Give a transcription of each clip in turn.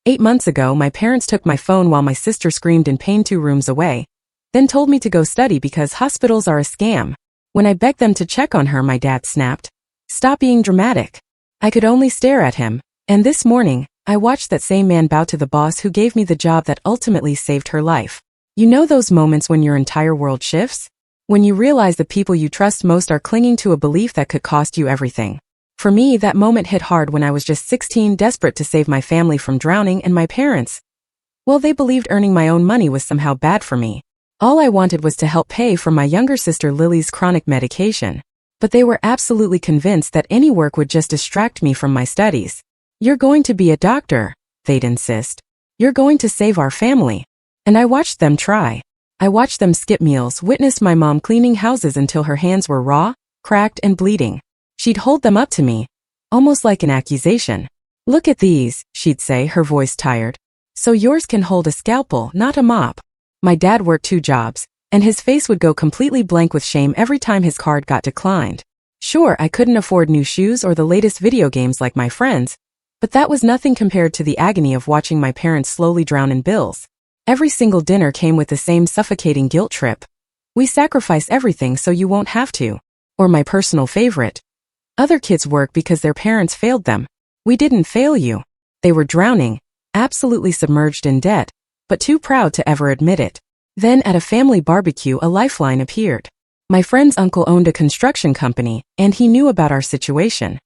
8 months ago, my parents took my phone while my sister screamed in pain 2 rooms away, then told me to go study because hospitals are a scam. When I begged them to check on her, my dad snapped, "Stop being dramatic." I could only stare at him, and this morning, I watched that same man bow to the boss who gave me the job that ultimately saved her life. You know those moments when your entire world shifts? When you realize the people you trust most are clinging to a belief that could cost you everything. For me, that moment hit hard when I was just 16, desperate to save my family from drowning, and my parents, well, they believed earning my own money was somehow bad for me. All I wanted was to help pay for my younger sister Lily's chronic medication. But they were absolutely convinced that any work would just distract me from my studies. "You're going to be a doctor," they'd insist. "You're going to save our family." And I watched them try. I watched them skip meals, witnessed my mom cleaning houses until her hands were raw, cracked, and bleeding. She'd hold them up to me, almost like an accusation. "Look at these," she'd say, her voice tired. "So yours can hold a scalpel, not a mop." My dad worked 2 jobs, and his face would go completely blank with shame every time his card got declined. Sure, I couldn't afford new shoes or the latest video games like my friends, but that was nothing compared to the agony of watching my parents slowly drown in bills. Every single dinner came with the same suffocating guilt trip. "We sacrifice everything so you won't have to." Or my personal favorite, "Other kids work because their parents failed them. We didn't fail you." They were drowning, absolutely submerged in debt, but too proud to ever admit it. Then at a family barbecue, a lifeline appeared. My friend's uncle owned a construction company, and he knew about our situation.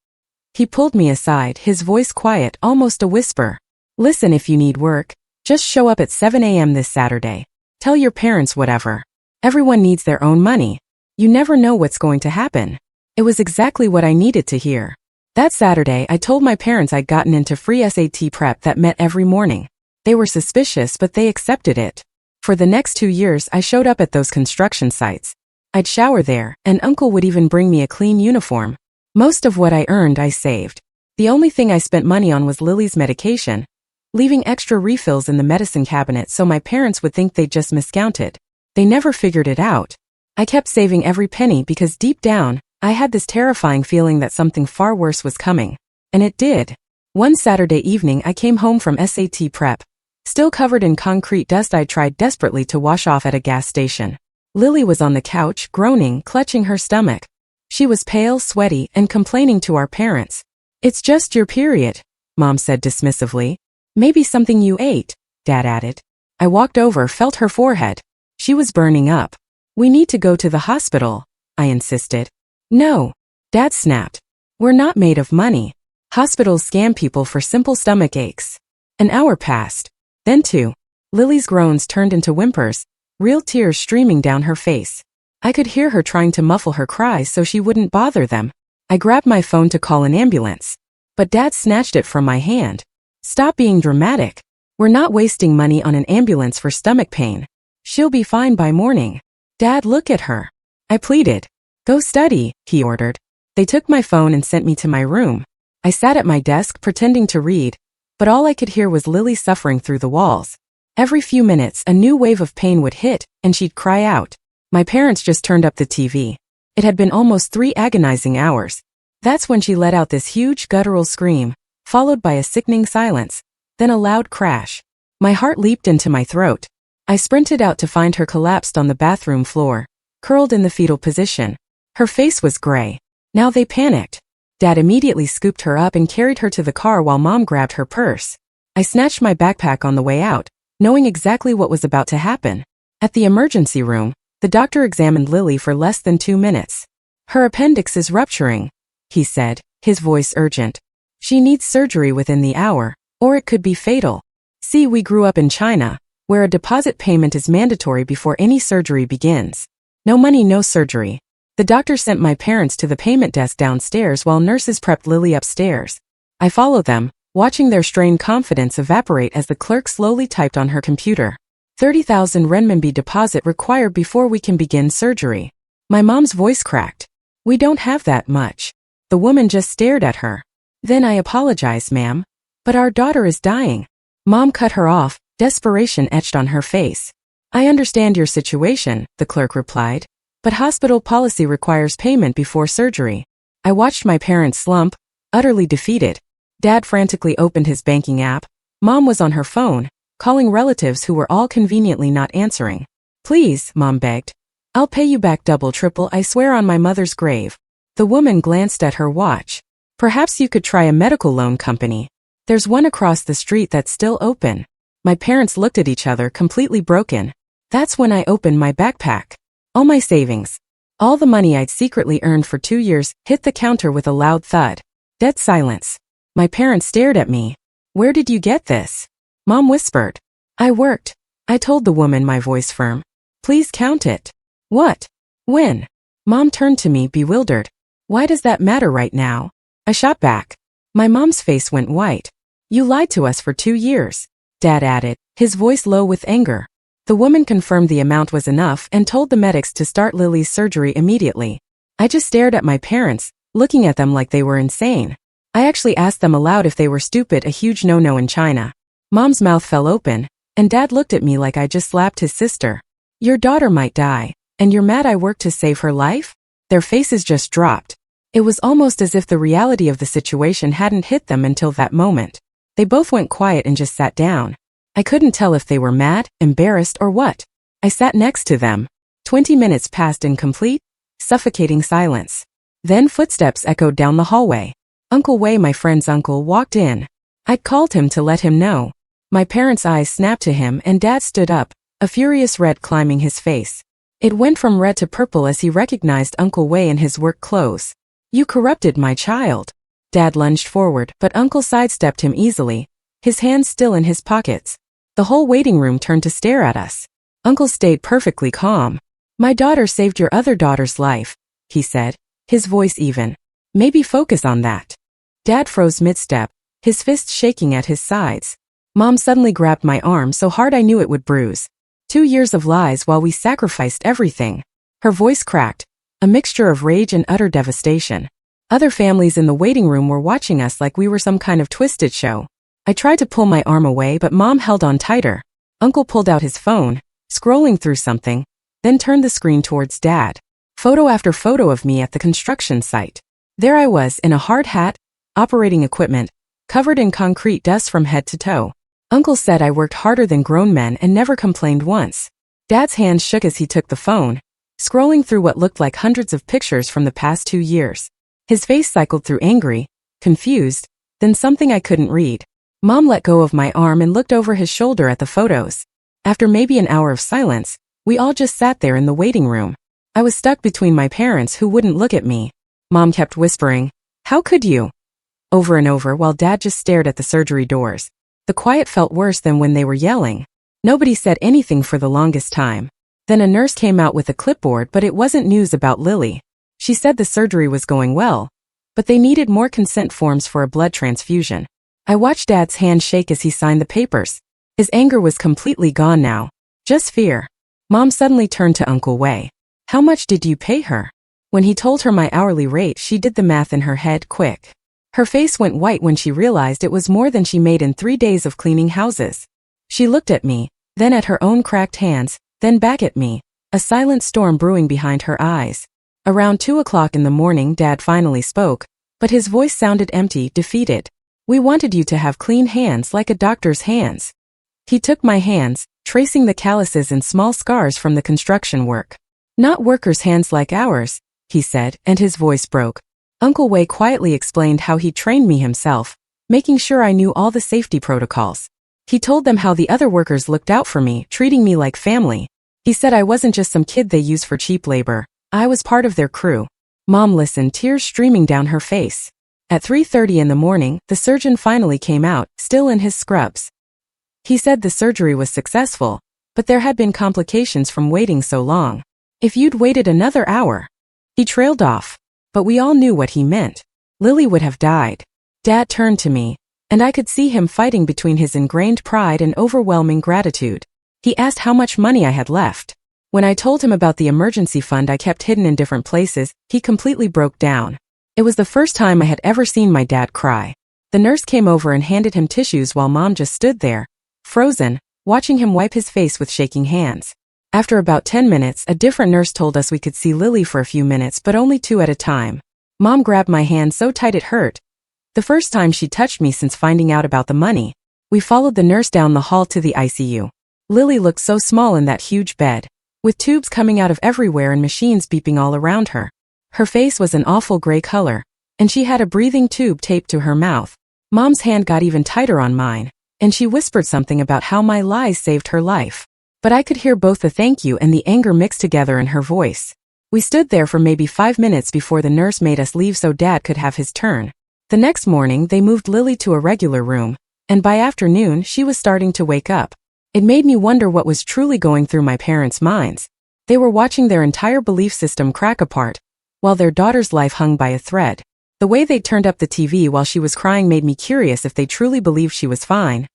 He pulled me aside, his voice quiet, almost a whisper. "Listen, if you need work, just show up at 7 a.m. this Saturday. Tell your parents whatever. Everyone needs their own money. You never know what's going to happen." It was exactly what I needed to hear. That Saturday, I told my parents I'd gotten into free SAT prep that met every morning. They were suspicious, but they accepted it. For the next 2 years, I showed up at those construction sites. I'd shower there, and Uncle would even bring me a clean uniform. Most of what I earned, I saved. The only thing I spent money on was Lily's medication, leaving extra refills in the medicine cabinet so my parents would think they'd just miscounted. They never figured it out. I kept saving every penny because deep down, I had this terrifying feeling that something far worse was coming. And it did. One Saturday evening, I came home from SAT prep, still covered in concrete dust I tried desperately to wash off at a gas station. Lily was on the couch, groaning, clutching her stomach. She was pale, sweaty, and complaining to our parents. "It's just your period," Mom said dismissively. "Maybe something you ate," Dad added. I walked over, felt her forehead. She was burning up. "We need to go to the hospital," I insisted. "No," Dad snapped. "We're not made of money. Hospitals scam people for simple stomach aches." An hour passed. Then 2. Lily's groans turned into whimpers, real tears streaming down her face. I could hear her trying to muffle her cries so she wouldn't bother them. I grabbed my phone to call an ambulance, but Dad snatched it from my hand. "Stop being dramatic. We're not wasting money on an ambulance for stomach pain. She'll be fine by morning." "Dad, look at her," I pleaded. "Go study," he ordered. They took my phone and sent me to my room. I sat at my desk pretending to read, but all I could hear was Lily suffering through the walls. Every few minutes, a new wave of pain would hit, and she'd cry out. My parents just turned up the TV. It had been almost 3 agonizing hours. That's when she let out this huge guttural scream, followed by a sickening silence, then a loud crash. My heart leaped into my throat. I sprinted out to find her collapsed on the bathroom floor, curled in the fetal position. Her face was gray. Now they panicked. Dad immediately scooped her up and carried her to the car while Mom grabbed her purse. I snatched my backpack on the way out, knowing exactly what was about to happen. At the emergency room, the doctor examined Lily for less than 2 minutes. "Her appendix is rupturing," he said, his voice urgent. "She needs surgery within the hour, or it could be fatal." See, we grew up in China, where a deposit payment is mandatory before any surgery begins. No money, no surgery. The doctor sent my parents to the payment desk downstairs while nurses prepped Lily upstairs. I followed them, watching their strained confidence evaporate as the clerk slowly typed on her computer. 30,000 renminbi deposit required before we can begin surgery. My mom's voice cracked. "We don't have that much." The woman just stared at her. "Then I apologize, ma'am. But our daughter is dying." Mom cut her off, desperation etched on her face. "I understand your situation," the clerk replied. "But hospital policy requires payment before surgery." I watched my parents slump, utterly defeated. Dad frantically opened his banking app, Mom was on her phone, calling relatives who were all conveniently not answering. Please, Mom begged. I'll pay you back double triple, I swear on my mother's grave. The woman glanced at her watch. Perhaps you could try a medical loan company. There's one across the street that's still open. My parents looked at each other, completely broken. That's when I opened my backpack. All my savings, all the money I'd secretly earned for 2 years, hit the counter with a loud thud. Dead silence. My parents stared at me. Where did you get this? Mom whispered. I worked. I told the woman, my voice firm. Please count it. What? When? Mom turned to me, bewildered. Why does that matter right now? I shot back. My mom's face went white. You lied to us for 2 years, Dad added, his voice low with anger. The woman confirmed the amount was enough and told the medics to start Lily's surgery immediately. I just stared at my parents, looking at them like they were insane. I actually asked them aloud if they were stupid, a huge no-no in China. Mom's mouth fell open, and Dad looked at me like I just slapped his sister. Your daughter might die, and you're mad I worked to save her life? Their faces just dropped. It was almost as if the reality of the situation hadn't hit them until that moment. They both went quiet and just sat down. I couldn't tell if they were mad, embarrassed, or what. I sat next to them. 20 minutes passed in complete, suffocating silence. Then footsteps echoed down the hallway. Uncle Wei, my friend's uncle, walked in. I'd called him to let him know. My parents' eyes snapped to him and Dad stood up, a furious red climbing his face. It went from red to purple as he recognized Uncle Wei in his work clothes. You corrupted my child. Dad lunged forward, but Uncle sidestepped him easily, his hands still in his pockets. The whole waiting room turned to stare at us. Uncle stayed perfectly calm. My daughter saved your other daughter's life, he said, his voice even. Maybe focus on that. Dad froze mid-step, his fists shaking at his sides. Mom suddenly grabbed my arm so hard I knew it would bruise. 2 years of lies while we sacrificed everything. Her voice cracked, a mixture of rage and utter devastation. Other families in the waiting room were watching us like we were some kind of twisted show. I tried to pull my arm away, but Mom held on tighter. Uncle pulled out his phone, scrolling through something, then turned the screen towards Dad. Photo after photo of me at the construction site. There I was in a hard hat, operating equipment, covered in concrete dust from head to toe. Uncle said I worked harder than grown men and never complained once. Dad's hands shook as he took the phone, scrolling through what looked like hundreds of pictures from the past 2 years. His face cycled through angry, confused, then something I couldn't read. Mom let go of my arm and looked over his shoulder at the photos. After maybe an hour of silence, we all just sat there in the waiting room. I was stuck between my parents who wouldn't look at me. Mom kept whispering, "How could you?" over and over while Dad just stared at the surgery doors. The quiet felt worse than when they were yelling. Nobody said anything for the longest time. Then a nurse came out with a clipboard, but it wasn't news about Lily. She said the surgery was going well, but they needed more consent forms for a blood transfusion. I watched Dad's hand shake as he signed the papers. His anger was completely gone now. Just fear. Mom suddenly turned to Uncle Wei. How much did you pay her? When he told her my hourly rate, she did the math in her head quick. Her face went white when she realized it was more than she made in 3 days of cleaning houses. She looked at me, then at her own cracked hands, then back at me, a silent storm brewing behind her eyes. Around 2 o'clock in the morning, Dad finally spoke, but his voice sounded empty, defeated. We wanted you to have clean hands like a doctor's hands. He took my hands, tracing the calluses and small scars from the construction work. Not workers' hands like ours, he said, and his voice broke. Uncle Wei quietly explained how he trained me himself, making sure I knew all the safety protocols. He told them how the other workers looked out for me, treating me like family. He said I wasn't just some kid they use for cheap labor. I was part of their crew. Mom listened, tears streaming down her face. At 3:30 in the morning, the surgeon finally came out, still in his scrubs. He said the surgery was successful, but there had been complications from waiting so long. If you'd waited another hour. He trailed off, but we all knew what he meant. Lily would have died. Dad turned to me, and I could see him fighting between his ingrained pride and overwhelming gratitude. He asked how much money I had left. When I told him about the emergency fund I kept hidden in different places, he completely broke down. It was the first time I had ever seen my dad cry. The nurse came over and handed him tissues while Mom just stood there, frozen, watching him wipe his face with shaking hands. After about 10 minutes, a different nurse told us we could see Lily for a few minutes, but only 2 at a time. Mom grabbed my hand so tight it hurt. The first time she touched me since finding out about the money. We followed the nurse down the hall to the ICU. Lily looked so small in that huge bed, with tubes coming out of everywhere and machines beeping all around her. Her face was an awful gray color, and she had a breathing tube taped to her mouth. Mom's hand got even tighter on mine, and she whispered something about how my lies saved her life. But I could hear both the thank you and the anger mixed together in her voice. We stood there for maybe 5 minutes before the nurse made us leave so Dad could have his turn. The next morning they moved Lily to a regular room, and by afternoon she was starting to wake up. It made me wonder what was truly going through my parents' minds. They were watching their entire belief system crack apart, while their daughter's life hung by a thread. The way they turned up the TV while she was crying made me curious if they truly believed she was fine,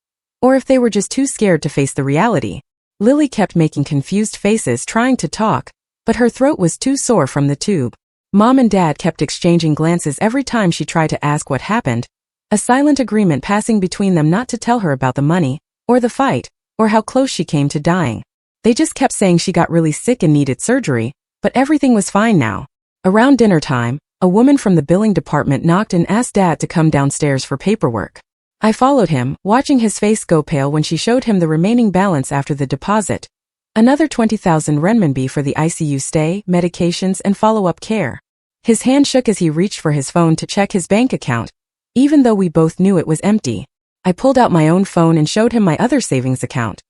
or if they were just too scared to face the reality. Lily kept making confused faces trying to talk, but her throat was too sore from the tube. Mom and Dad kept exchanging glances every time she tried to ask what happened, a silent agreement passing between them not to tell her about the money, or the fight, or how close she came to dying. They just kept saying she got really sick and needed surgery, but everything was fine now. Around dinner time, a woman from the billing department knocked and asked Dad to come downstairs for paperwork. I followed him, watching his face go pale when she showed him the remaining balance after the deposit. Another 20,000 renminbi for the ICU stay, medications, and follow-up care. His hand shook as he reached for his phone to check his bank account, even though we both knew it was empty. I pulled out my own phone and showed him my other savings account,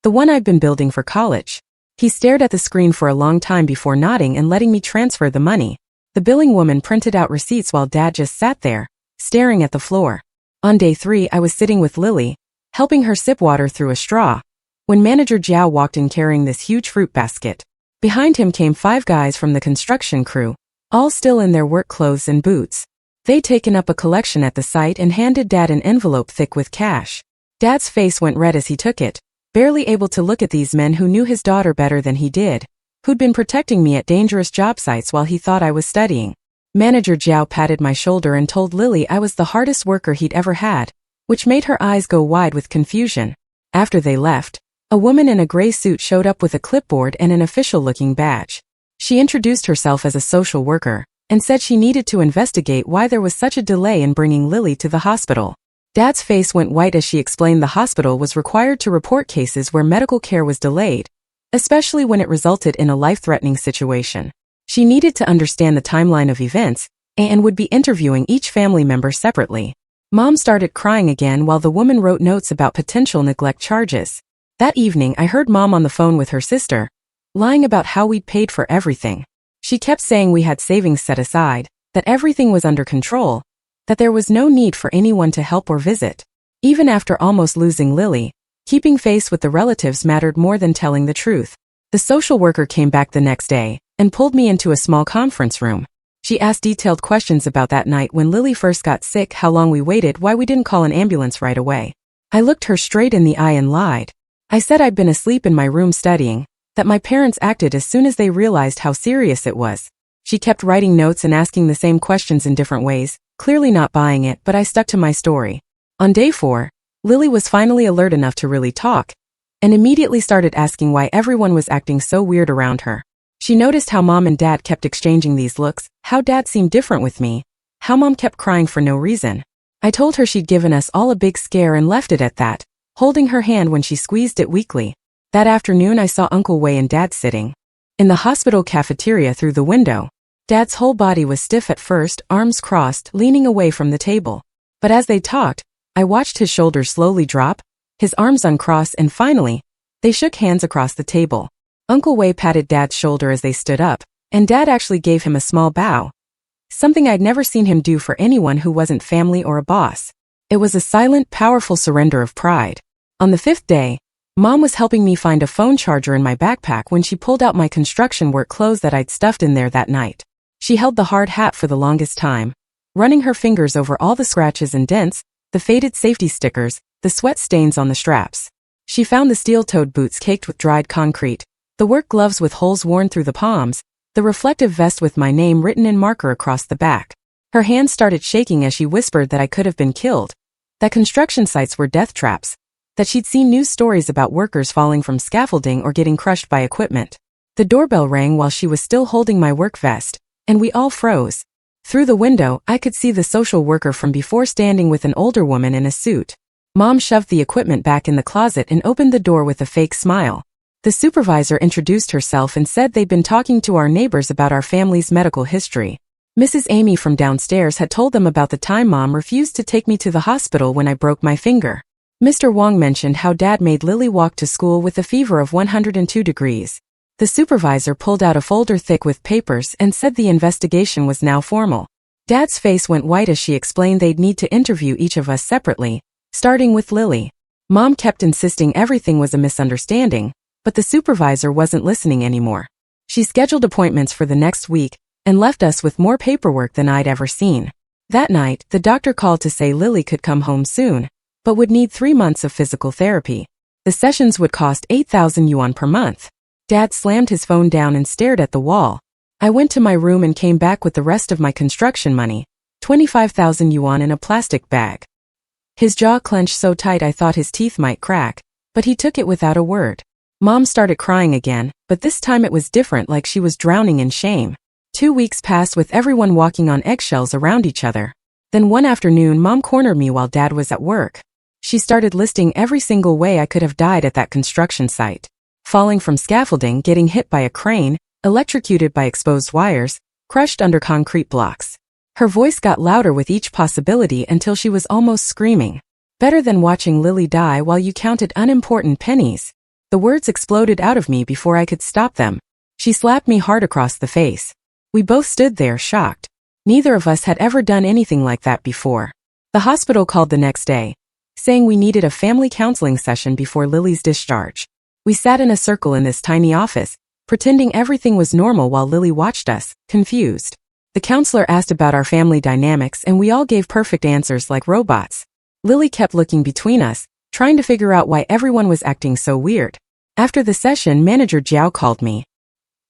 the one I'd been building for college. He stared at the screen for a long time before nodding and letting me transfer the money. The billing woman printed out receipts while Dad just sat there, staring at the floor. On day 3, I was sitting with Lily, helping her sip water through a straw, when Manager Jiao walked in carrying this huge fruit basket. Behind him came 5 guys from the construction crew, all still in their work clothes and boots. They'd taken up a collection at the site and handed Dad an envelope thick with cash. Dad's face went red as he took it, barely able to look at these men who knew his daughter better than he did, who'd been protecting me at dangerous job sites while he thought I was studying. Manager Jiao patted my shoulder and told Lily I was the hardest worker he'd ever had, which made her eyes go wide with confusion. After they left, a woman in a gray suit showed up with a clipboard and an official-looking badge. She introduced herself as a social worker, and said she needed to investigate why there was such a delay in bringing Lily to the hospital. Dad's face went white as she explained the hospital was required to report cases where medical care was delayed, especially when it resulted in a life-threatening situation. She needed to understand the timeline of events, and would be interviewing each family member separately. Mom started crying again while the woman wrote notes about potential neglect charges. That evening I heard Mom on the phone with her sister, lying about how we'd paid for everything. She kept saying we had savings set aside, that everything was under control, that there was no need for anyone to help or visit. Even after almost losing Lily, keeping face with the relatives mattered more than telling the truth. The social worker came back the next day and pulled me into a small conference room. She asked detailed questions about that night when Lily first got sick, how long we waited, why we didn't call an ambulance right away. I looked her straight in the eye and lied. I said I'd been asleep in my room studying, that my parents acted as soon as they realized how serious it was. She kept writing notes and asking the same questions in different ways, clearly not buying it, but I stuck to my story. On day 4, Lily was finally alert enough to really talk, and immediately started asking why everyone was acting so weird around her. She noticed how Mom and Dad kept exchanging these looks, how Dad seemed different with me, how Mom kept crying for no reason. I told her she'd given us all a big scare and left it at that, holding her hand when she squeezed it weakly. That afternoon I saw Uncle Wei and Dad sitting in the hospital cafeteria through the window. Dad's whole body was stiff at first, arms crossed, leaning away from the table. But as they talked, I watched his shoulders slowly drop, his arms uncross, and finally, they shook hands across the table. Uncle Wei patted Dad's shoulder as they stood up, and Dad actually gave him a small bow, something I'd never seen him do for anyone who wasn't family or a boss. It was a silent, powerful surrender of pride. On the 5th day, Mom was helping me find a phone charger in my backpack when she pulled out my construction work clothes that I'd stuffed in there that night. She held the hard hat for the longest time, running her fingers over all the scratches and dents, the faded safety stickers, the sweat stains on the straps. She found the steel-toed boots caked with dried concrete, the work gloves with holes worn through the palms, the reflective vest with my name written in marker across the back. Her hands started shaking as she whispered that I could have been killed, that construction sites were death traps, that she'd seen news stories about workers falling from scaffolding or getting crushed by equipment. The doorbell rang while she was still holding my work vest, and we all froze. Through the window, I could see the social worker from before standing with an older woman in a suit. Mom shoved the equipment back in the closet and opened the door with a fake smile. The supervisor introduced herself and said they'd been talking to our neighbors about our family's medical history. Mrs. Amy from downstairs had told them about the time Mom refused to take me to the hospital when I broke my finger. Mr. Wong mentioned how Dad made Lily walk to school with a fever of 102 degrees. The supervisor pulled out a folder thick with papers and said the investigation was now formal. Dad's face went white as she explained they'd need to interview each of us separately, starting with Lily. Mom kept insisting everything was a misunderstanding, but the supervisor wasn't listening anymore. She scheduled appointments for the next week and left us with more paperwork than I'd ever seen. That night, the doctor called to say Lily could come home soon, but would need 3 months of physical therapy. The sessions would cost 8,000 yuan per month. Dad slammed his phone down and stared at the wall. I went to my room and came back with the rest of my construction money, 25,000 yuan in a plastic bag. His jaw clenched so tight I thought his teeth might crack, but he took it without a word. Mom started crying again, but this time it was different, like she was drowning in shame. 2 weeks passed with everyone walking on eggshells around each other. Then one afternoon Mom cornered me while Dad was at work. She started listing every single way I could have died at that construction site. Falling from scaffolding, getting hit by a crane, electrocuted by exposed wires, crushed under concrete blocks. Her voice got louder with each possibility until she was almost screaming. Better than watching Lily die while you counted unimportant pennies. The words exploded out of me before I could stop them. She slapped me hard across the face. We both stood there shocked. Neither of us had ever done anything like that before. The hospital called the next day, saying we needed a family counseling session before Lily's discharge. We sat in a circle in this tiny office, pretending everything was normal while Lily watched us, confused. The counselor asked about our family dynamics and we all gave perfect answers like robots. Lily kept looking between us, trying to figure out why everyone was acting so weird. After the session, Manager Jiao called me.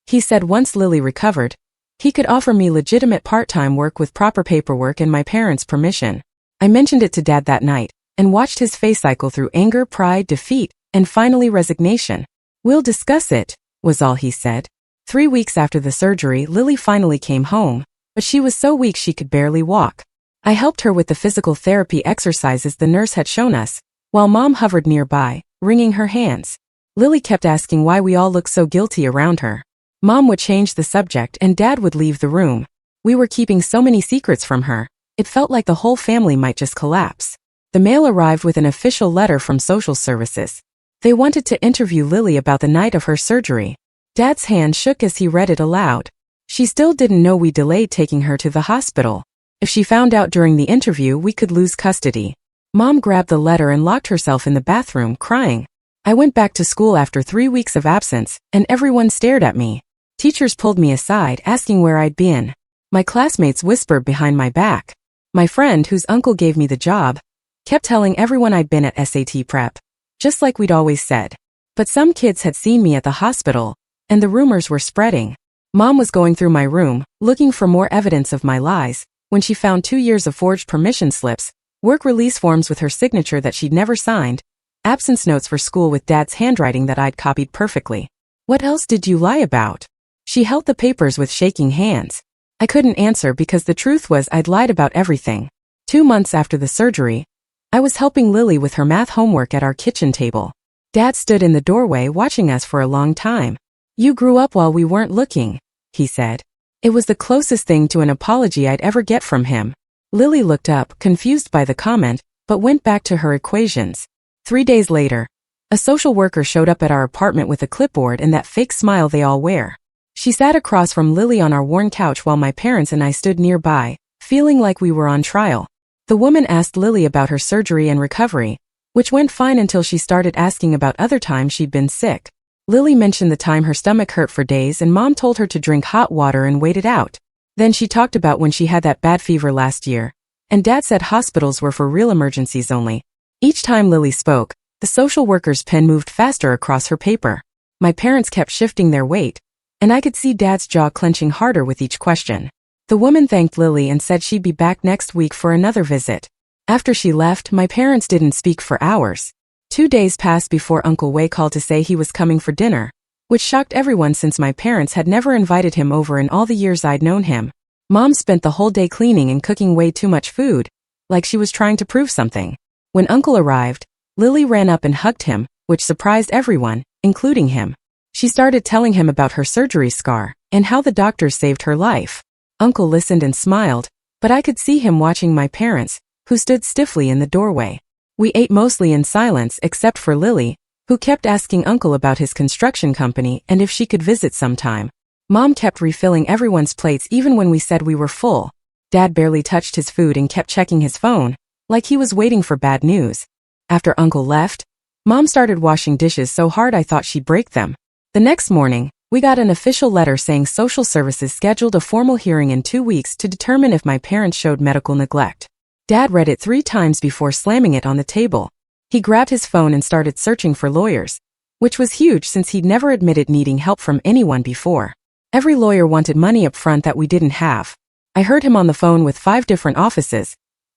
He said once Lily recovered, he could offer me legitimate part-time work with proper paperwork and my parents' permission. I mentioned it to Dad that night, and watched his face cycle through anger, pride, defeat, and finally resignation. "We'll discuss it," was all he said. 3 weeks after the surgery, Lily finally came home, but she was so weak she could barely walk. I helped her with the physical therapy exercises the nurse had shown us, while Mom hovered nearby, wringing her hands. Lily kept asking why we all looked so guilty around her. Mom would change the subject and Dad would leave the room. We were keeping so many secrets from her, it felt like the whole family might just collapse. The mail arrived with an official letter from social services. They wanted to interview Lily about the night of her surgery. Dad's hand shook as he read it aloud. She still didn't know we delayed taking her to the hospital. If she found out during the interview, we could lose custody. Mom grabbed the letter and locked herself in the bathroom, crying. I went back to school after 3 weeks of absence, and everyone stared at me. Teachers pulled me aside, asking where I'd been. My classmates whispered behind my back. My friend, whose uncle gave me the job, kept telling everyone I'd been at SAT prep, just like we'd always said. But some kids had seen me at the hospital, and the rumors were spreading. Mom was going through my room, looking for more evidence of my lies, when she found 2 years of forged permission slips, work release forms with her signature that she'd never signed, absence notes for school with Dad's handwriting that I'd copied perfectly. "What else did you lie about?" She held the papers with shaking hands. I couldn't answer because the truth was I'd lied about everything. 2 months after the surgery, I was helping Lily with her math homework at our kitchen table. Dad stood in the doorway watching us for a long time. "You grew up while we weren't looking," he said. It was the closest thing to an apology I'd ever get from him. Lily looked up, confused by the comment, but went back to her equations. 3 days later, a social worker showed up at our apartment with a clipboard and that fake smile they all wear. She sat across from Lily on our worn couch while my parents and I stood nearby, feeling like we were on trial. The woman asked Lily about her surgery and recovery, which went fine until she started asking about other times she'd been sick. Lily mentioned the time her stomach hurt for days and Mom told her to drink hot water and wait it out. Then she talked about when she had that bad fever last year, and Dad said hospitals were for real emergencies only. Each time Lily spoke, the social worker's pen moved faster across her paper. My parents kept shifting their weight, and I could see Dad's jaw clenching harder with each question. The woman thanked Lily and said she'd be back next week for another visit. After she left, my parents didn't speak for hours. 2 days passed before Uncle Wei called to say he was coming for dinner, which shocked everyone since my parents had never invited him over in all the years I'd known him. Mom spent the whole day cleaning and cooking way too much food, like she was trying to prove something. When Uncle arrived, Lily ran up and hugged him, which surprised everyone, including him. She started telling him about her surgery scar and how the doctors saved her life. Uncle listened and smiled, but I could see him watching my parents, who stood stiffly in the doorway. We ate mostly in silence except for Lily, who kept asking Uncle about his construction company and if she could visit sometime. Mom kept refilling everyone's plates even when we said we were full. Dad barely touched his food and kept checking his phone, like he was waiting for bad news. After Uncle left, Mom started washing dishes so hard I thought she'd break them. The next morning, we got an official letter saying social services scheduled a formal hearing in 2 weeks to determine if my parents showed medical neglect. Dad read it 3 times before slamming it on the table. He grabbed his phone and started searching for lawyers, which was huge since he'd never admitted needing help from anyone before. Every lawyer wanted money up front that we didn't have. I heard him on the phone with 5 different offices,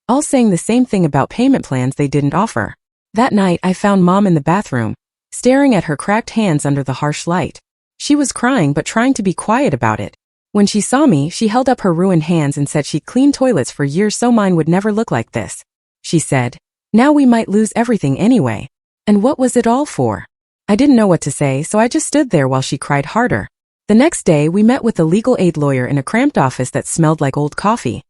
all saying the same thing about payment plans they didn't offer. That night I found Mom in the bathroom, staring at her cracked hands under the harsh light. She was crying but trying to be quiet about it. When she saw me, she held up her ruined hands and said she'd cleaned toilets for years so mine would never look like this. She said, "Now we might lose everything anyway. And what was it all for?" I didn't know what to say, so I just stood there while she cried harder. The next day, we met with a legal aid lawyer in a cramped office that smelled like old coffee.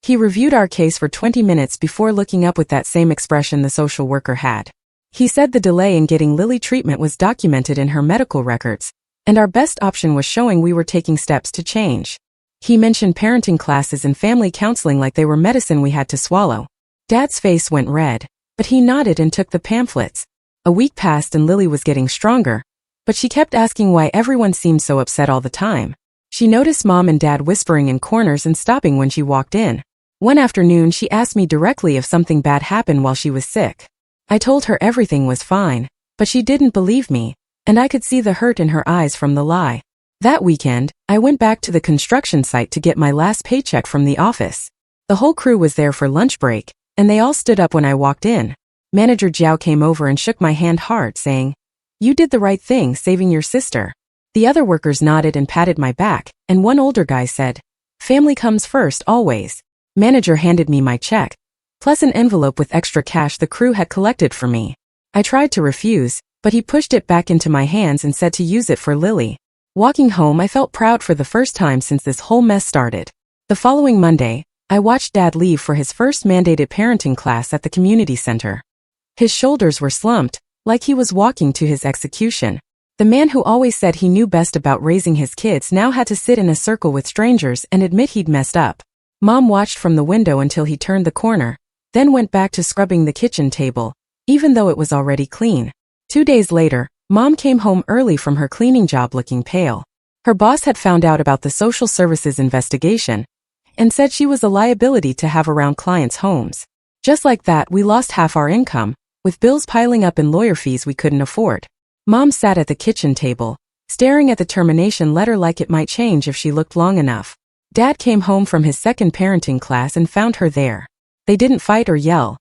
He reviewed our case for 20 minutes before looking up with that same expression the social worker had. He said the delay in getting Lily treatment was documented in her medical records, and our best option was showing we were taking steps to change. He mentioned parenting classes and family counseling like they were medicine we had to swallow. Dad's face went red, but he nodded and took the pamphlets. A week passed and Lily was getting stronger, but she kept asking why everyone seemed so upset all the time. She noticed Mom and Dad whispering in corners and stopping when she walked in. One afternoon she asked me directly if something bad happened while she was sick. I told her everything was fine, but she didn't believe me, and I could see the hurt in her eyes from the lie. That weekend, I went back to the construction site to get my last paycheck from the office. The whole crew was there for lunch break, and they all stood up when I walked in. Manager Jiao came over and shook my hand hard, saying, "You did the right thing saving your sister." The other workers nodded and patted my back, and one older guy said, "Family comes first, always." Manager handed me my check, plus an envelope with extra cash the crew had collected for me. I tried to refuse, but he pushed it back into my hands and said to use it for Lily. Walking home, I felt proud for the first time since this whole mess started. The following Monday, I watched Dad leave for his first mandated parenting class at the community center. His shoulders were slumped, like he was walking to his execution. The man who always said he knew best about raising his kids now had to sit in a circle with strangers and admit he'd messed up. Mom watched from the window until he turned the corner, then went back to scrubbing the kitchen table, even though it was already clean. 2 days later, Mom came home early from her cleaning job looking pale. Her boss had found out about the social services investigation and said she was a liability to have around clients' homes. Just like that, we lost half our income, with bills piling up and lawyer fees we couldn't afford. Mom sat at the kitchen table, staring at the termination letter like it might change if she looked long enough. Dad came home from his second parenting class and found her there. They didn't fight or yell.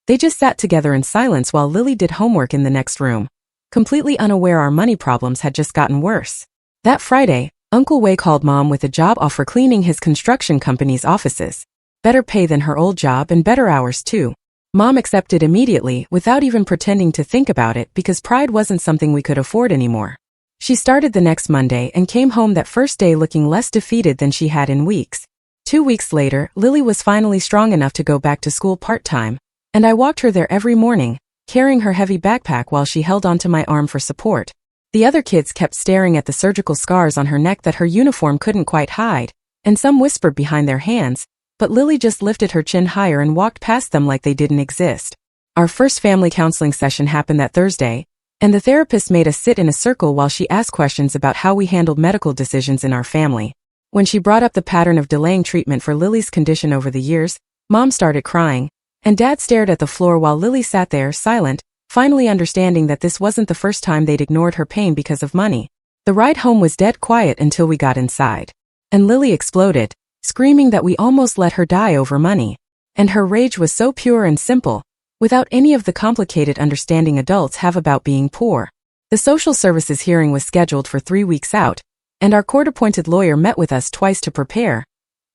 They just sat together in silence while Lily did homework in the next room, completely unaware our money problems had just gotten worse. That Friday, Uncle Wei called Mom with a job offer cleaning his construction company's offices. Better pay than her old job and better hours too. Mom accepted immediately without even pretending to think about it because pride wasn't something we could afford anymore. She started the next Monday and came home that first day looking less defeated than she had in weeks. 2 weeks later, Lily was finally strong enough to go back to school part-time, and I walked her there every morning, carrying her heavy backpack while she held onto my arm for support. The other kids kept staring at the surgical scars on her neck that her uniform couldn't quite hide, and some whispered behind their hands, but Lily just lifted her chin higher and walked past them like they didn't exist. Our first family counseling session happened that Thursday, and the therapist made us sit in a circle while she asked questions about how we handled medical decisions in our family. When she brought up the pattern of delaying treatment for Lily's condition over the years, Mom started crying, and Dad stared at the floor while Lily sat there, silent, finally understanding that this wasn't the first time they'd ignored her pain because of money. The ride home was dead quiet until we got inside. And Lily exploded, screaming that we almost let her die over money. And her rage was so pure and simple, without any of the complicated understanding adults have about being poor. The social services hearing was scheduled for 3 weeks out, and our court-appointed lawyer met with us twice to prepare,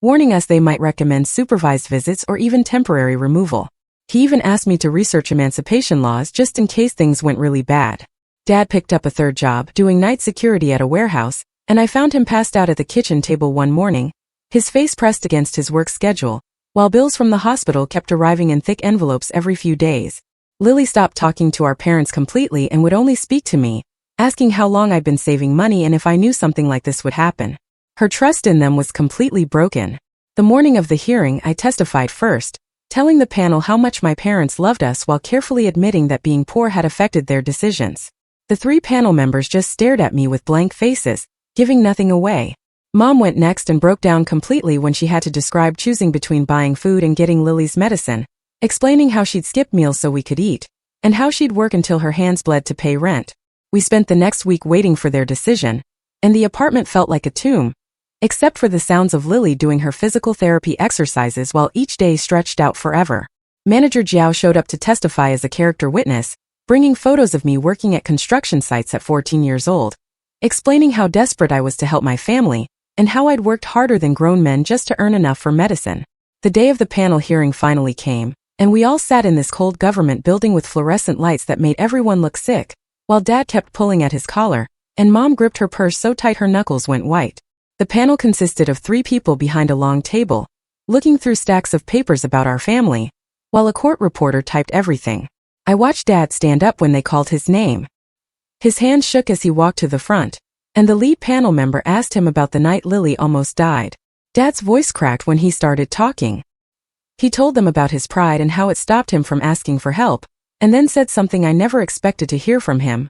warning us they might recommend supervised visits or even temporary removal. He even asked me to research emancipation laws just in case things went really bad. Dad picked up a third job, doing night security at a warehouse, and I found him passed out at the kitchen table one morning, his face pressed against his work schedule, while bills from the hospital kept arriving in thick envelopes every few days. Lily stopped talking to our parents completely and would only speak to me, asking how long I'd been saving money and if I knew something like this would happen. Her trust in them was completely broken. The morning of the hearing, I testified first, telling the panel how much my parents loved us while carefully admitting that being poor had affected their decisions. The 3 panel members just stared at me with blank faces, giving nothing away. Mom went next and broke down completely when she had to describe choosing between buying food and getting Lily's medicine, explaining how she'd skip meals so we could eat, and how she'd work until her hands bled to pay rent. We spent the next week waiting for their decision, and the apartment felt like a tomb, except for the sounds of Lily doing her physical therapy exercises while each day stretched out forever. Manager Jiao showed up to testify as a character witness, bringing photos of me working at construction sites at 14 years old, explaining how desperate I was to help my family, and how I'd worked harder than grown men just to earn enough for medicine. The day of the panel hearing finally came, and we all sat in this cold government building with fluorescent lights that made everyone look sick, while Dad kept pulling at his collar, and Mom gripped her purse so tight her knuckles went white. The panel consisted of 3 people behind a long table, looking through stacks of papers about our family, while a court reporter typed everything. I watched Dad stand up when they called his name. His hand shook as he walked to the front, and the lead panel member asked him about the night Lily almost died. Dad's voice cracked when he started talking. He told them about his pride and how it stopped him from asking for help, and then said something I never expected to hear from him.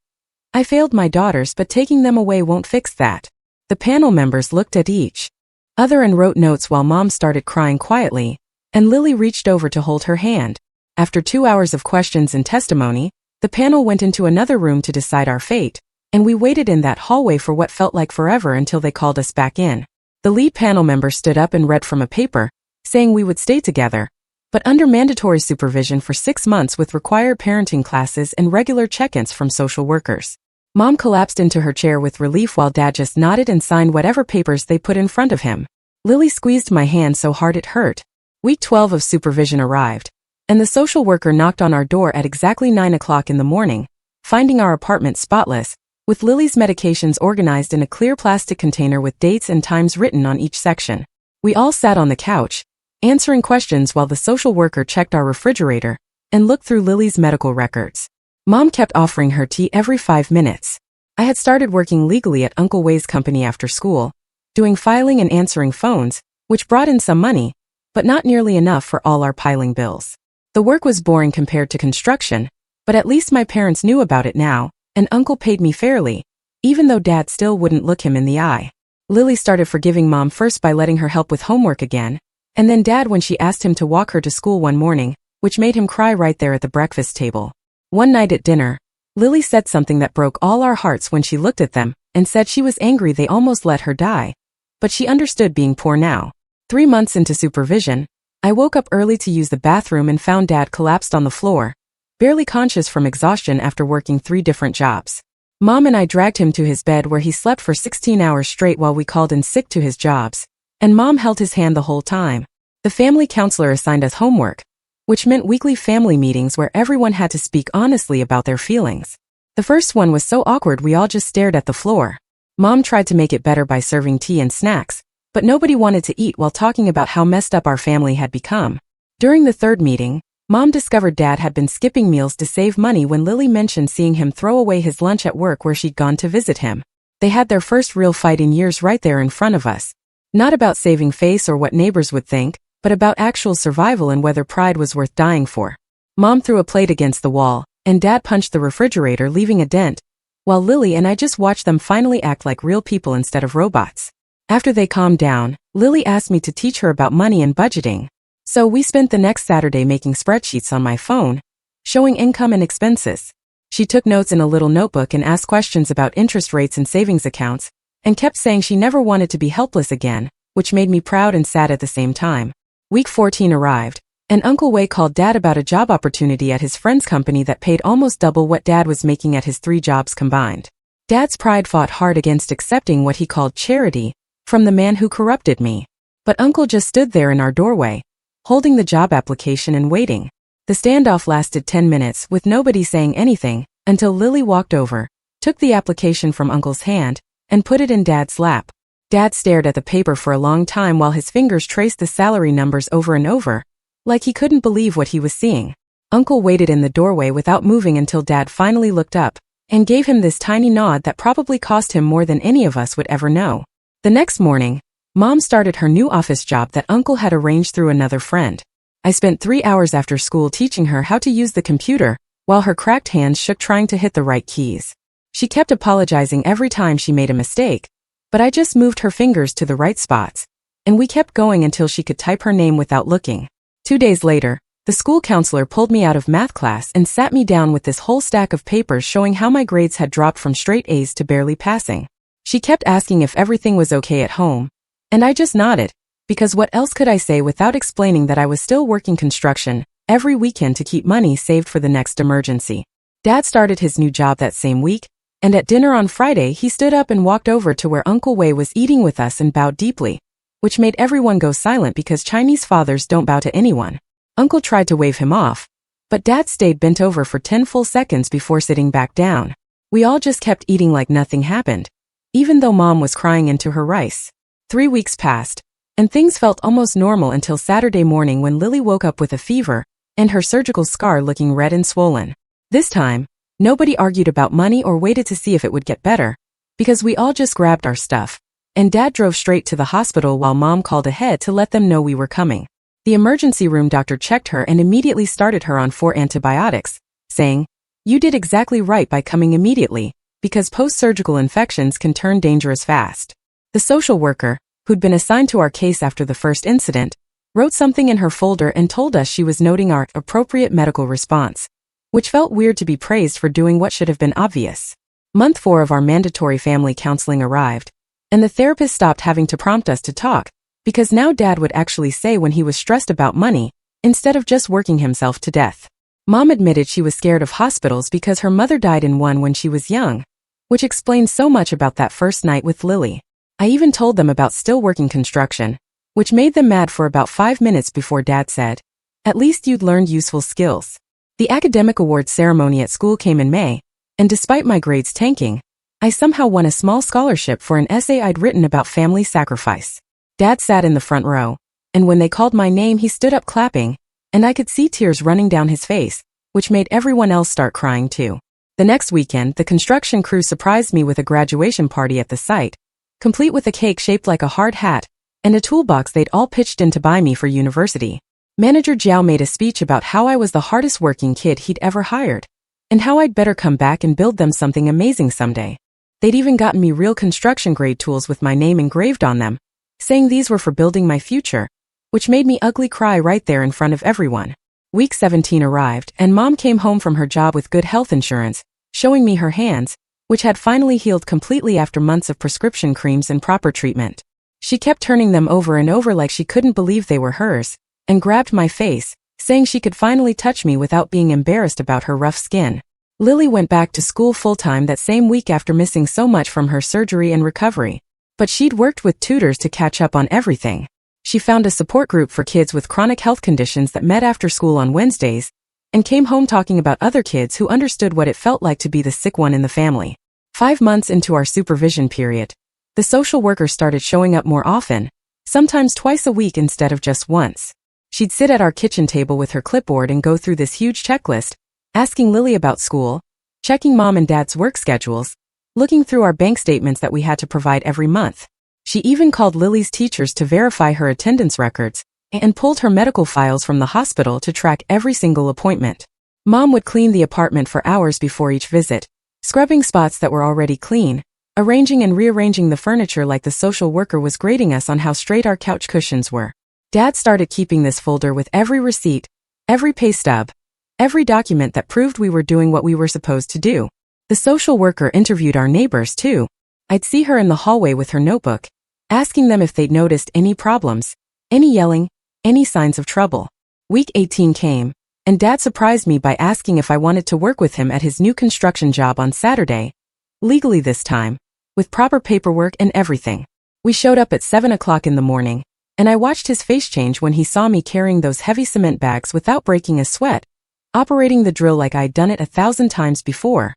I failed my daughters, but taking them away won't fix that. The panel members looked at each other and wrote notes while Mom started crying quietly, and Lily reached over to hold her hand. After 2 hours of questions and testimony, the panel went into another room to decide our fate, and we waited in that hallway for what felt like forever until they called us back in. The lead panel member stood up and read from a paper, saying we would stay together, but under mandatory supervision for 6 months with required parenting classes and regular check-ins from social workers. Mom collapsed into her chair with relief while Dad just nodded and signed whatever papers they put in front of him. Lily squeezed my hand so hard it hurt. Week 12 of supervision arrived, and the social worker knocked on our door at exactly 9 o'clock in the morning, finding our apartment spotless, with Lily's medications organized in a clear plastic container with dates and times written on each section. We all sat on the couch, answering questions while the social worker checked our refrigerator and looked through Lily's medical records. Mom kept offering her tea every 5 minutes. I had started working legally at Uncle Way's company after school, doing filing and answering phones, which brought in some money, but not nearly enough for all our piling bills. The work was boring compared to construction, but at least my parents knew about it now, and Uncle paid me fairly, even though Dad still wouldn't look him in the eye. Lily started forgiving Mom first by letting her help with homework again, and then Dad when she asked him to walk her to school one morning, which made him cry right there at the breakfast table. One night at dinner, Lily said something that broke all our hearts when she looked at them, and said she was angry they almost let her die, but she understood being poor now. 3 months into supervision, I woke up early to use the bathroom and found Dad collapsed on the floor, barely conscious from exhaustion after working 3 different jobs. Mom and I dragged him to his bed where he slept for 16 hours straight while we called in sick to his jobs, and Mom held his hand the whole time. The family counselor assigned us homework, which meant weekly family meetings where everyone had to speak honestly about their feelings. The first one was so awkward we all just stared at the floor. Mom tried to make it better by serving tea and snacks, but nobody wanted to eat while talking about how messed up our family had become. During the third meeting, Mom discovered Dad had been skipping meals to save money when Lily mentioned seeing him throw away his lunch at work where she'd gone to visit him. They had their first real fight in years right there in front of us. Not about saving face or what neighbors would think, but about actual survival and whether pride was worth dying for. Mom threw a plate against the wall, and Dad punched the refrigerator leaving a dent, while Lily and I just watched them finally act like real people instead of robots. After they calmed down, Lily asked me to teach her about money and budgeting. So we spent the next Saturday making spreadsheets on my phone, showing income and expenses. She took notes in a little notebook and asked questions about interest rates and savings accounts, and kept saying she never wanted to be helpless again, which made me proud and sad at the same time. Week 14 arrived, and Uncle Wei called Dad about a job opportunity at his friend's company that paid almost double what Dad was making at his 3 jobs combined. Dad's pride fought hard against accepting what he called charity from the man who corrupted me. But Uncle just stood there in our doorway, holding the job application and waiting. The standoff lasted 10 minutes with nobody saying anything until Lily walked over, took the application from Uncle's hand, and put it in Dad's lap. Dad stared at the paper for a long time while his fingers traced the salary numbers over and over, like he couldn't believe what he was seeing. Uncle waited in the doorway without moving until Dad finally looked up and gave him this tiny nod that probably cost him more than any of us would ever know. The next morning, Mom started her new office job that Uncle had arranged through another friend. I spent 3 hours after school teaching her how to use the computer, while her cracked hands shook trying to hit the right keys. She kept apologizing every time she made a mistake, but I just moved her fingers to the right spots, and we kept going until she could type her name without looking. 2 days later, the school counselor pulled me out of math class and sat me down with this whole stack of papers showing how my grades had dropped from straight A's to barely passing. She kept asking if everything was okay at home, and I just nodded, because what else could I say without explaining that I was still working construction every weekend to keep money saved for the next emergency. Dad started his new job that same week, and at dinner on Friday he stood up and walked over to where Uncle Wei was eating with us and bowed deeply, which made everyone go silent because Chinese fathers don't bow to anyone. Uncle tried to wave him off, but Dad stayed bent over for 10 full seconds before sitting back down. We all just kept eating like nothing happened, even though Mom was crying into her rice. 3 weeks passed, and things felt almost normal until Saturday morning when Lily woke up with a fever and her surgical scar looking red and swollen. This time, nobody argued about money or waited to see if it would get better, because we all just grabbed our stuff, and Dad drove straight to the hospital while Mom called ahead to let them know we were coming. The emergency room doctor checked her and immediately started her on 4 antibiotics, saying, "You did exactly right by coming immediately, because post-surgical infections can turn dangerous fast." The social worker, who'd been assigned to our case after the first incident, wrote something in her folder and told us she was noting our appropriate medical response, which felt weird to be praised for doing what should have been obvious. Month 4 of our mandatory family counseling arrived, and the therapist stopped having to prompt us to talk, because now Dad would actually say when he was stressed about money, instead of just working himself to death. Mom admitted she was scared of hospitals because her mother died in one when she was young, which explains so much about that first night with Lily. I even told them about still working construction, which made them mad for about 5 minutes before Dad said, "At least you'd learned useful skills." The academic awards ceremony at school came in May, and despite my grades tanking, I somehow won a small scholarship for an essay I'd written about family sacrifice. Dad sat in the front row, and when they called my name he stood up clapping, and I could see tears running down his face, which made everyone else start crying too. The next weekend, the construction crew surprised me with a graduation party at the site, complete with a cake shaped like a hard hat, and a toolbox they'd all pitched in to buy me for university. Manager Jiao made a speech about how I was the hardest working kid he'd ever hired, and how I'd better come back and build them something amazing someday. They'd even gotten me real construction grade tools with my name engraved on them, saying these were for building my future, which made me ugly cry right there in front of everyone. Week 17 arrived, and Mom came home from her job with good health insurance, showing me her hands, which had finally healed completely after months of prescription creams and proper treatment. She kept turning them over and over like she couldn't believe they were hers, and grabbed my face, saying she could finally touch me without being embarrassed about her rough skin. Lily went back to school full-time that same week after missing so much from her surgery and recovery, but she'd worked with tutors to catch up on everything. She found a support group for kids with chronic health conditions that met after school on Wednesdays, and came home talking about other kids who understood what it felt like to be the sick one in the family. 5 months into our supervision period, the social worker started showing up more often, sometimes twice a week instead of just once. She'd sit at our kitchen table with her clipboard and go through this huge checklist, asking Lily about school, checking Mom and Dad's work schedules, looking through our bank statements that we had to provide every month. She even called Lily's teachers to verify her attendance records, and pulled her medical files from the hospital to track every single appointment. Mom would clean the apartment for hours before each visit, scrubbing spots that were already clean, arranging and rearranging the furniture like the social worker was grading us on how straight our couch cushions were. Dad started keeping this folder with every receipt, every pay stub, every document that proved we were doing what we were supposed to do. The social worker interviewed our neighbors too. I'd see her in the hallway with her notebook, asking them if they'd noticed any problems, any yelling, any signs of trouble. Week 18 came, and Dad surprised me by asking if I wanted to work with him at his new construction job on Saturday, legally this time, with proper paperwork and everything. We showed up at 7 o'clock in the morning, and I watched his face change when he saw me carrying those heavy cement bags without breaking a sweat, operating the drill like I'd done it 1,000 times before,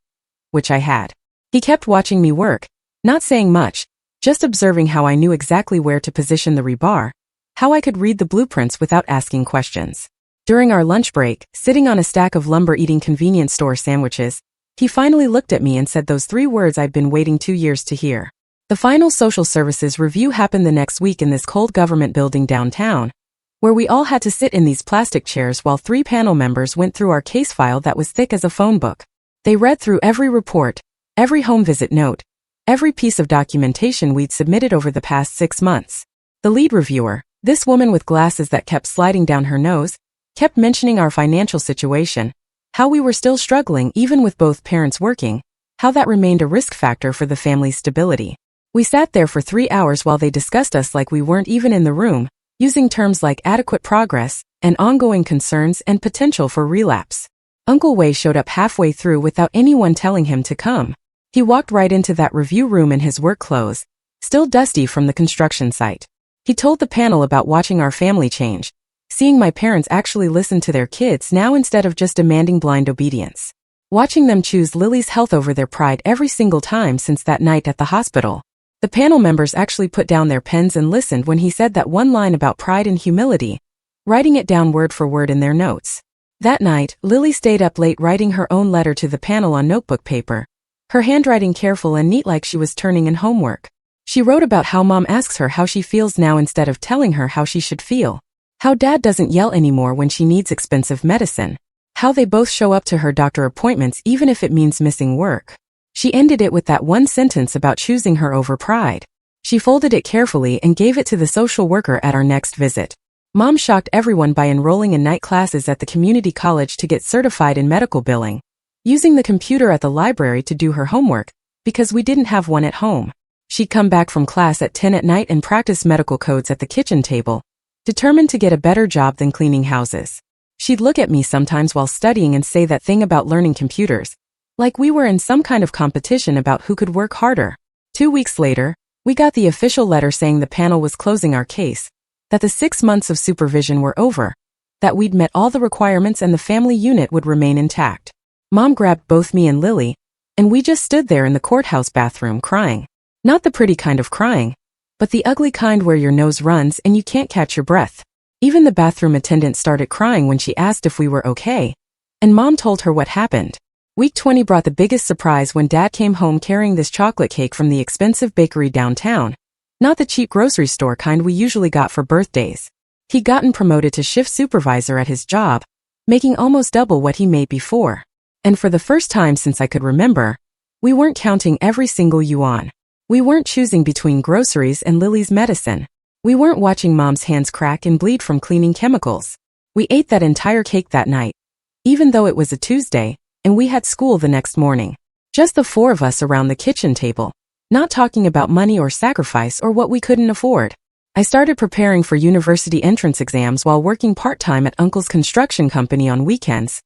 which I had. He kept watching me work, not saying much, just observing how I knew exactly where to position the rebar, how I could read the blueprints without asking questions. During our lunch break, sitting on a stack of lumber eating convenience store sandwiches, he finally looked at me and said those 3 words I'd been waiting 2 years to hear. The final social services review happened the next week in this cold government building downtown, where we all had to sit in these plastic chairs while 3 panel members went through our case file that was thick as a phone book. They read through every report, every home visit note, every piece of documentation we'd submitted over the past 6 months. The lead reviewer, this woman with glasses that kept sliding down her nose, kept mentioning our financial situation, how we were still struggling even with both parents working, how that remained a risk factor for the family's stability. We sat there for 3 hours while they discussed us like we weren't even in the room, using terms like adequate progress and ongoing concerns and potential for relapse. Uncle Wei showed up halfway through without anyone telling him to come. He walked right into that review room in his work clothes, still dusty from the construction site. He told the panel about watching our family change, seeing my parents actually listen to their kids now instead of just demanding blind obedience. Watching them choose Lily's health over their pride every single time since that night at the hospital. The panel members actually put down their pens and listened when he said that one line about pride and humility, writing it down word for word in their notes. That night, Lily stayed up late writing her own letter to the panel on notebook paper, her handwriting careful and neat like she was turning in homework. She wrote about how Mom asks her how she feels now instead of telling her how she should feel, how Dad doesn't yell anymore when she needs expensive medicine, how they both show up to her doctor appointments even if it means missing work. She ended it with that one sentence about choosing her over pride. She folded it carefully and gave it to the social worker at our next visit. Mom shocked everyone by enrolling in night classes at the community college to get certified in medical billing, using the computer at the library to do her homework, because we didn't have one at home. She'd come back from class at 10 at night and practice medical codes at the kitchen table, determined to get a better job than cleaning houses. She'd look at me sometimes while studying and say that thing about learning computers, like we were in some kind of competition about who could work harder. 2 weeks later, we got the official letter saying the panel was closing our case, that the 6 months of supervision were over, that we'd met all the requirements and the family unit would remain intact. Mom grabbed both me and Lily, and we just stood there in the courthouse bathroom crying. Not the pretty kind of crying, but the ugly kind where your nose runs and you can't catch your breath. Even the bathroom attendant started crying when she asked if we were okay, and Mom told her what happened. Week 20 brought the biggest surprise when Dad came home carrying this chocolate cake from the expensive bakery downtown, not the cheap grocery store kind we usually got for birthdays. He'd gotten promoted to shift supervisor at his job, making almost double what he made before. And for the first time since I could remember, we weren't counting every single yuan. We weren't choosing between groceries and Lily's medicine. We weren't watching Mom's hands crack and bleed from cleaning chemicals. We ate that entire cake that night, even though it was a Tuesday, and we had school the next morning. Just the 4 of us around the kitchen table, not talking about money or sacrifice or what we couldn't afford. I started preparing for university entrance exams while working part-time at Uncle's construction company on weekends.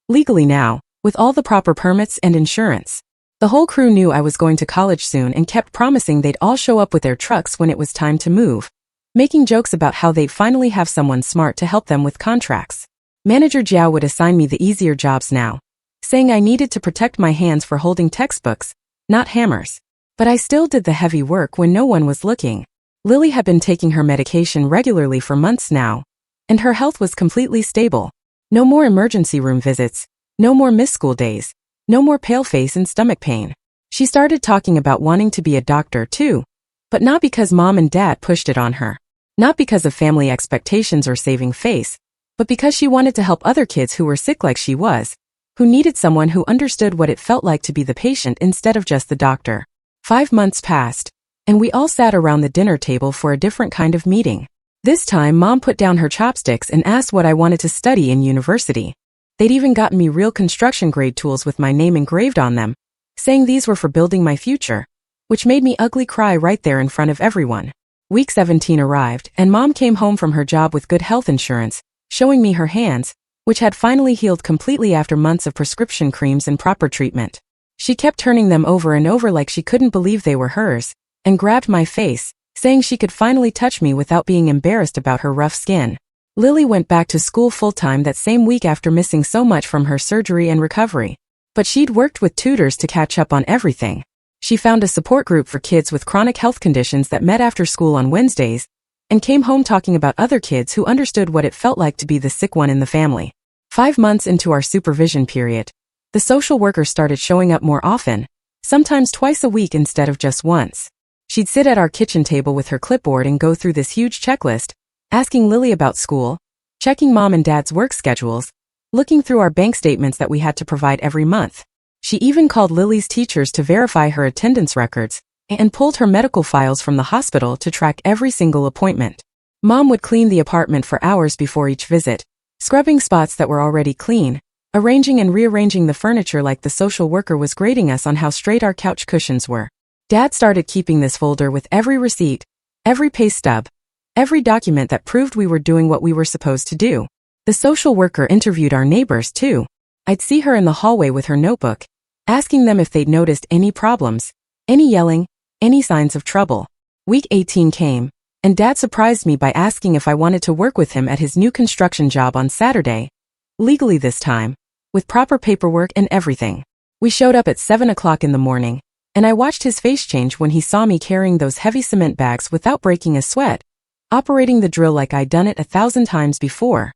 Legally now, with all the proper permits and insurance. The whole crew knew I was going to college soon and kept promising they'd all show up with their trucks when it was time to move, making jokes about how they'd finally have someone smart to help them with contracts. Manager Jiao would assign me the easier jobs now, saying I needed to protect my hands for holding textbooks, not hammers. But I still did the heavy work when no one was looking. Lily had been taking her medication regularly for months now, and her health was completely stable. No more emergency room visits, no more missed school days, no more pale face and stomach pain. She started talking about wanting to be a doctor too, but not because Mom and Dad pushed it on her. Not because of family expectations or saving face, but because she wanted to help other kids who were sick like she was, who needed someone who understood what it felt like to be the patient instead of just the doctor. 5 months passed, and we all sat around the dinner table for a different kind of meeting. This time Mom put down her chopsticks and asked what I wanted to study in university. They'd even gotten me real construction grade tools with my name engraved on them, saying these were for building my future, which made me ugly cry right there in front of everyone. Week 17 arrived, and Mom came home from her job with good health insurance, showing me her hands, which had finally healed completely after months of prescription creams and proper treatment. She kept turning them over and over like she couldn't believe they were hers, and grabbed my face, saying she could finally touch me without being embarrassed about her rough skin. Lily went back to school full-time that same week after missing so much from her surgery and recovery. But she'd worked with tutors to catch up on everything. She found a support group for kids with chronic health conditions that met after school on Wednesdays, and came home talking about other kids who understood what it felt like to be the sick one in the family. 5 months into our supervision period, the social worker started showing up more often, sometimes twice a week instead of just once. She'd sit at our kitchen table with her clipboard and go through this huge checklist, asking Lily about school, checking mom and dad's work schedules, looking through our bank statements that we had to provide every month. She even called Lily's teachers to verify her attendance records and pulled her medical files from the hospital to track every single appointment. Mom would clean the apartment for hours before each visit, scrubbing spots that were already clean, arranging and rearranging the furniture like the social worker was grading us on how straight our couch cushions were. Dad started keeping this folder with every receipt, every pay stub, every document that proved we were doing what we were supposed to do. The social worker interviewed our neighbors too. I'd see her in the hallway with her notebook, asking them if they'd noticed any problems, any yelling, any signs of trouble. Week 18 came, and Dad surprised me by asking if I wanted to work with him at his new construction job on Saturday, legally this time, with proper paperwork and everything. We showed up at 7 o'clock in the morning, and I watched his face change when he saw me carrying those heavy cement bags without breaking a sweat, operating the drill like I'd done it 1,000 times before,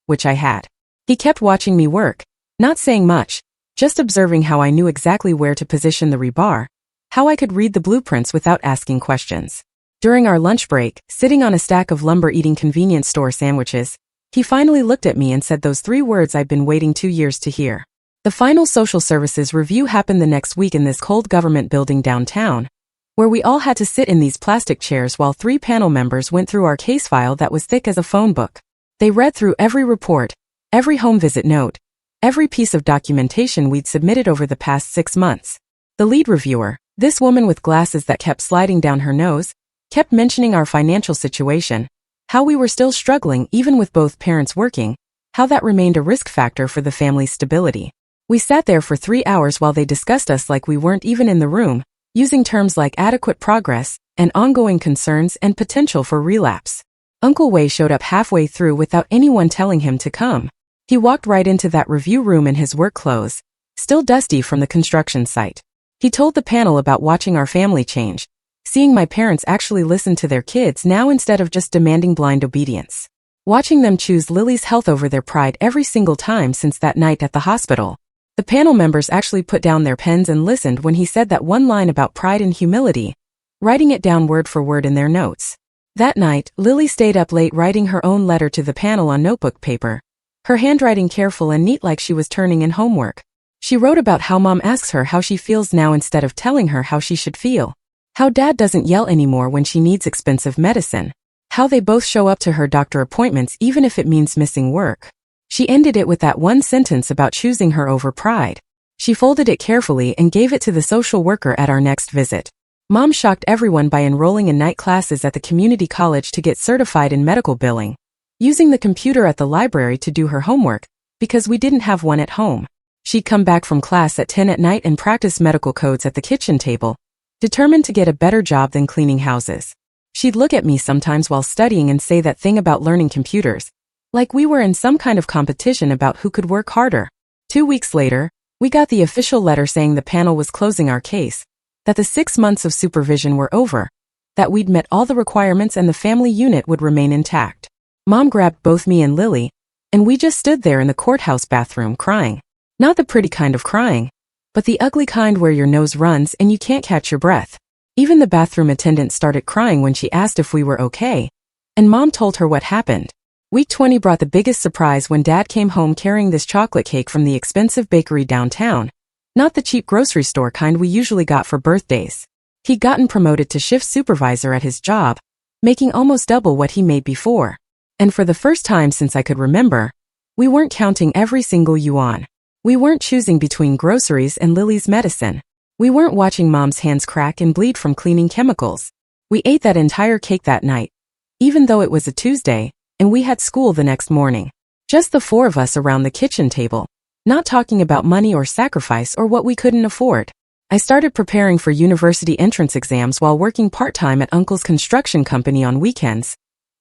which I had. He kept watching me work, not saying much, just observing how I knew exactly where to position the rebar, how I could read the blueprints without asking questions. During our lunch break, sitting on a stack of lumber eating convenience store sandwiches, he finally looked at me and said those 3 words I'd been waiting 2 years to hear. The final social services review happened the next week in this cold government building downtown, where we all had to sit in these plastic chairs while 3 panel members went through our case file that was thick as a phone book. They read through every report, every home visit note, every piece of documentation we'd submitted over the past 6 months. The lead reviewer, this woman with glasses that kept sliding down her nose, kept mentioning our financial situation, how we were still struggling even with both parents working, how that remained a risk factor for the family's stability. We sat there for 3 hours while they discussed us like we weren't even in the room, using terms like adequate progress and ongoing concerns and potential for relapse. Uncle Wei showed up halfway through without anyone telling him to come. He walked right into that review room in his work clothes, still dusty from the construction site. He told the panel about watching our family change, seeing my parents actually listen to their kids now instead of just demanding blind obedience. Watching them choose Lily's health over their pride every single time since that night at the hospital. The panel members actually put down their pens and listened when he said that one line about pride and humility, writing it down word for word in their notes. That night, Lily stayed up late writing her own letter to the panel on notebook paper, her handwriting careful and neat like she was turning in homework. She wrote about how Mom asks her how she feels now instead of telling her how she should feel. How Dad doesn't yell anymore when she needs expensive medicine. How they both show up to her doctor appointments even if it means missing work. She ended it with that one sentence about choosing her over pride. She folded it carefully and gave it to the social worker at our next visit. Mom shocked everyone by enrolling in night classes at the community college to get certified in medical billing, using the computer at the library to do her homework, because we didn't have one at home. She'd come back from class at 10 at night and practice medical codes at the kitchen table, determined to get a better job than cleaning houses. She'd look at me sometimes while studying and say that thing about learning computers, like we were in some kind of competition about who could work harder. 2 weeks later, we got the official letter saying the panel was closing our case, that the 6 months of supervision were over, that we'd met all the requirements and the family unit would remain intact. Mom grabbed both me and Lily, and we just stood there in the courthouse bathroom crying. Not the pretty kind of crying, but the ugly kind where your nose runs and you can't catch your breath. Even the bathroom attendant started crying when she asked if we were okay, and Mom told her what happened. Week 20 brought the biggest surprise when Dad came home carrying this chocolate cake from the expensive bakery downtown, not the cheap grocery store kind we usually got for birthdays. He'd gotten promoted to shift supervisor at his job, making almost double what he made before. And for the first time since I could remember, we weren't counting every single yuan. We weren't choosing between groceries and Lily's medicine. We weren't watching Mom's hands crack and bleed from cleaning chemicals. We ate that entire cake that night, even though it was a Tuesday, and we had school the next morning. Just the 4 of us around the kitchen table, not talking about money or sacrifice or what we couldn't afford. I started preparing for university entrance exams while working part-time at Uncle's construction company on weekends.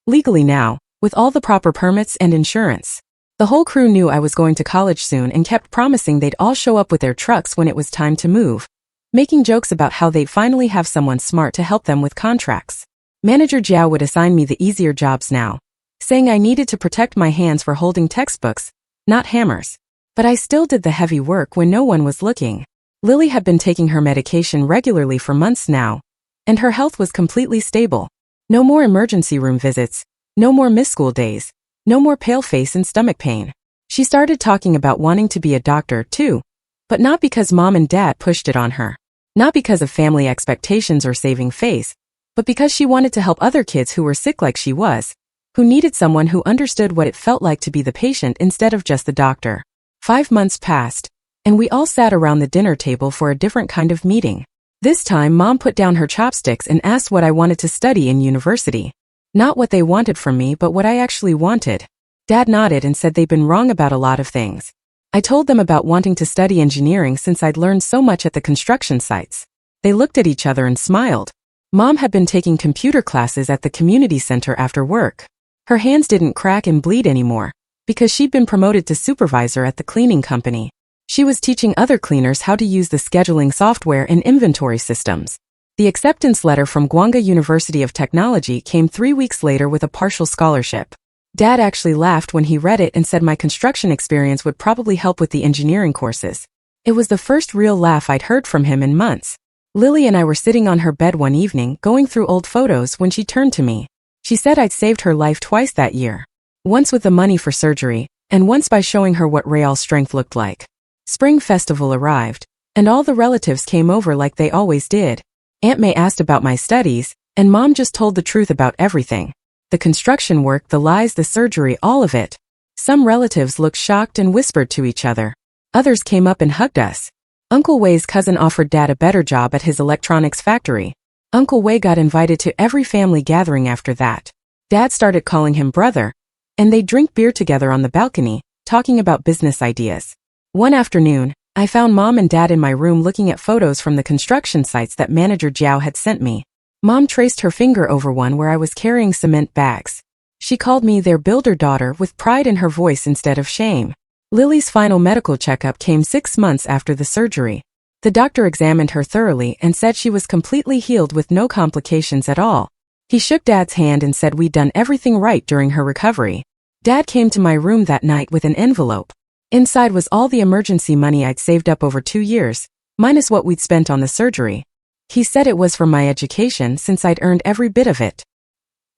Legally now, with all the proper permits and insurance. The whole crew knew I was going to college soon and kept promising they'd all show up with their trucks when it was time to move, making jokes about how they'd finally have someone smart to help them with contracts. Manager Jiao would assign me the easier jobs now, saying I needed to protect my hands for holding textbooks, not hammers. But I still did the heavy work when no one was looking. Lily had been taking her medication regularly for months now, and her health was completely stable. No more emergency room visits, no more missed school days, no more pale face and stomach pain. She started talking about wanting to be a doctor too, but not because mom and dad pushed it on her. Not because of family expectations or saving face, but because she wanted to help other kids who were sick like she was, who needed someone who understood what it felt like to be the patient instead of just the doctor. 5 months passed, and we all sat around the dinner table for a different kind of meeting. This time mom put down her chopsticks and asked what I wanted to study in university. Not what they wanted from me but what I actually wanted. Dad nodded and said they'd been wrong about a lot of things. I told them about wanting to study engineering since I'd learned so much at the construction sites. They looked at each other and smiled. Mom had been taking computer classes at the community center after work. Her hands didn't crack and bleed anymore, because she'd been promoted to supervisor at the cleaning company. She was teaching other cleaners how to use the scheduling software and inventory systems. The acceptance letter from Gwanga University of Technology came 3 weeks later with a partial scholarship. Dad actually laughed when he read it and said my construction experience would probably help with the engineering courses. It was the first real laugh I'd heard from him in months. Lily and I were sitting on her bed one evening going through old photos when she turned to me. She said I'd saved her life twice that year. Once with the money for surgery, and once by showing her what real strength looked like. Spring festival arrived, and all the relatives came over like they always did. Aunt May asked about my studies, and Mom just told the truth about everything. The construction work, the lies, the surgery, all of it. Some relatives looked shocked and whispered to each other. Others came up and hugged us. Uncle Wei's cousin offered Dad a better job at his electronics factory. Uncle Wei got invited to every family gathering after that. Dad started calling him brother, and they'd drink beer together on the balcony, talking about business ideas. One afternoon, I found Mom and Dad in my room looking at photos from the construction sites that Manager Jiao had sent me. Mom traced her finger over one where I was carrying cement bags. She called me their builder daughter with pride in her voice instead of shame. Lily's final medical checkup came 6 months after the surgery. The doctor examined her thoroughly and said she was completely healed with no complications at all. He shook Dad's hand and said we'd done everything right during her recovery. Dad came to my room that night with an envelope. Inside was all the emergency money I'd saved up over 2 years, minus what we'd spent on the surgery. He said it was for my education since I'd earned every bit of it.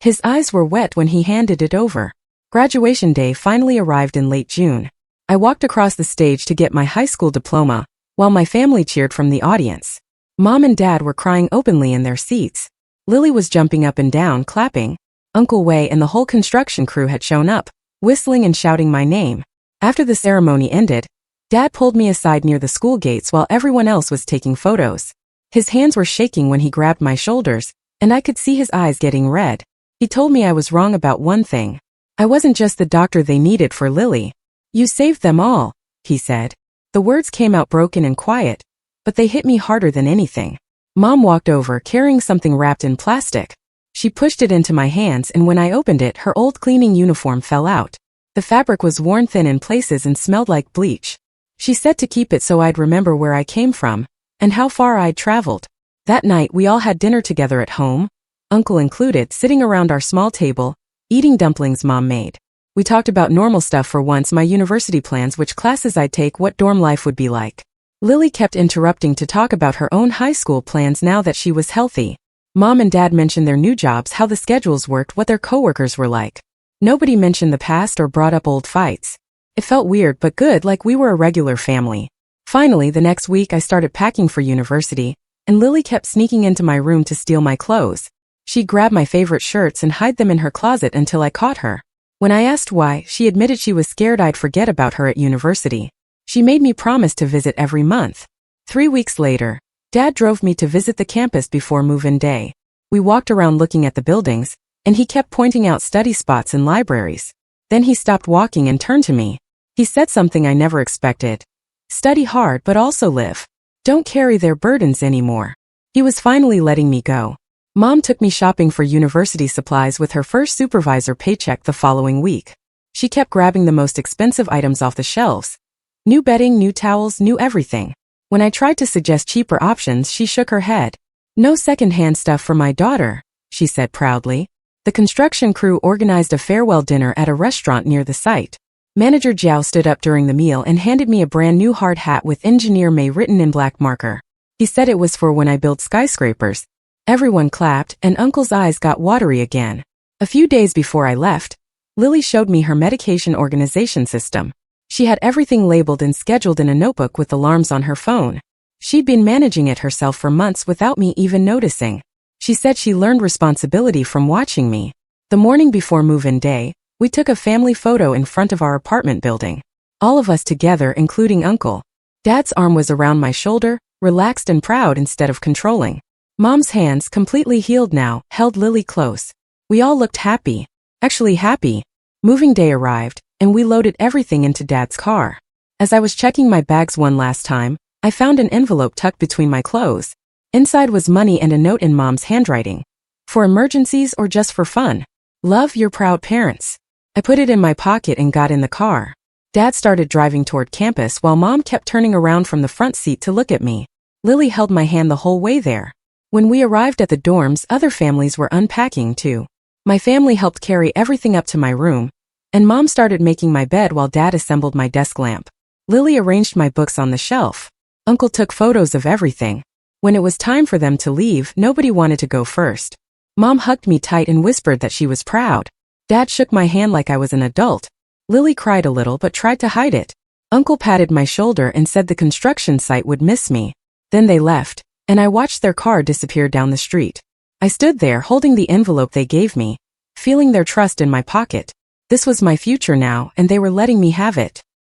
His eyes were wet when he handed it over. Graduation day finally arrived in late June. I walked across the stage to get my high school diploma, while my family cheered from the audience. Mom and Dad were crying openly in their seats. Lily was jumping up and down, clapping. Uncle Wei and the whole construction crew had shown up, whistling and shouting my name. After the ceremony ended, Dad pulled me aside near the school gates while everyone else was taking photos. His hands were shaking when he grabbed my shoulders, and I could see his eyes getting red. He told me I was wrong about one thing. I wasn't just the doctor they needed for Lily. You saved them all, he said. The words came out broken and quiet, but they hit me harder than anything. Mom walked over carrying something wrapped in plastic. She pushed it into my hands, and when I opened it, her old cleaning uniform fell out. The fabric was worn thin in places and smelled like bleach. She said to keep it so I'd remember where I came from, and how far I'd traveled. That night we all had dinner together at home, Uncle included, sitting around our small table, eating dumplings Mom made. We talked about normal stuff for once, my university plans, which classes I'd take, what dorm life would be like. Lily kept interrupting to talk about her own high school plans now that she was healthy. Mom and Dad mentioned their new jobs, how the schedules worked, what their coworkers were like. Nobody mentioned the past or brought up old fights. It felt weird but good, like we were a regular family. Finally, the next week I started packing for university, and Lily kept sneaking into my room to steal my clothes. She'd grab my favorite shirts and hide them in her closet until I caught her. When I asked why, she admitted she was scared I'd forget about her at university. She made me promise to visit every month. 3 weeks later, Dad drove me to visit the campus before move-in day. We walked around looking at the buildings, and he kept pointing out study spots and libraries. Then he stopped walking and turned to me. He said something I never expected. Study hard but also live. Don't carry their burdens anymore. He was finally letting me go. Mom took me shopping for university supplies with her first supervisor paycheck the following week. She kept grabbing the most expensive items off the shelves. New bedding, new towels, new everything. When I tried to suggest cheaper options, she shook her head. No second-hand stuff for my daughter, she said proudly. The construction crew organized a farewell dinner at a restaurant near the site. Manager Jiao stood up during the meal and handed me a brand new hard hat with Engineer May written in black marker. He said it was for when I build skyscrapers. Everyone clapped, and Uncle's eyes got watery again. A few days before I left, Lily showed me her medication organization system. She had everything labeled and scheduled in a notebook with alarms on her phone. She'd been managing it herself for months without me even noticing. She said she learned responsibility from watching me. The morning before move-in day, we took a family photo in front of our apartment building. All of us together, including Uncle. Dad's arm was around my shoulder, relaxed and proud instead of controlling. Mom's hands, completely healed now, held Lily close. We all looked happy. Actually happy. Moving day arrived, and we loaded everything into Dad's car. As I was checking my bags one last time, I found an envelope tucked between my clothes. Inside was money and a note in Mom's handwriting. For emergencies or just for fun. Love, your proud parents. I put it in my pocket and got in the car. Dad started driving toward campus while Mom kept turning around from the front seat to look at me. Lily held my hand the whole way there. When we arrived at the dorms, other families were unpacking too. My family helped carry everything up to my room, and Mom started making my bed while Dad assembled my desk lamp. Lily arranged my books on the shelf. Uncle took photos of everything. When it was time for them to leave, nobody wanted to go first. Mom hugged me tight and whispered that she was proud. Dad shook my hand like I was an adult. Lily cried a little but tried to hide it. Uncle patted my shoulder and said the construction site would miss me. Then they left, and I watched their car disappear down the street. I stood there holding the envelope they gave me, feeling their trust in my pocket. This was my future now, and they were letting me have it.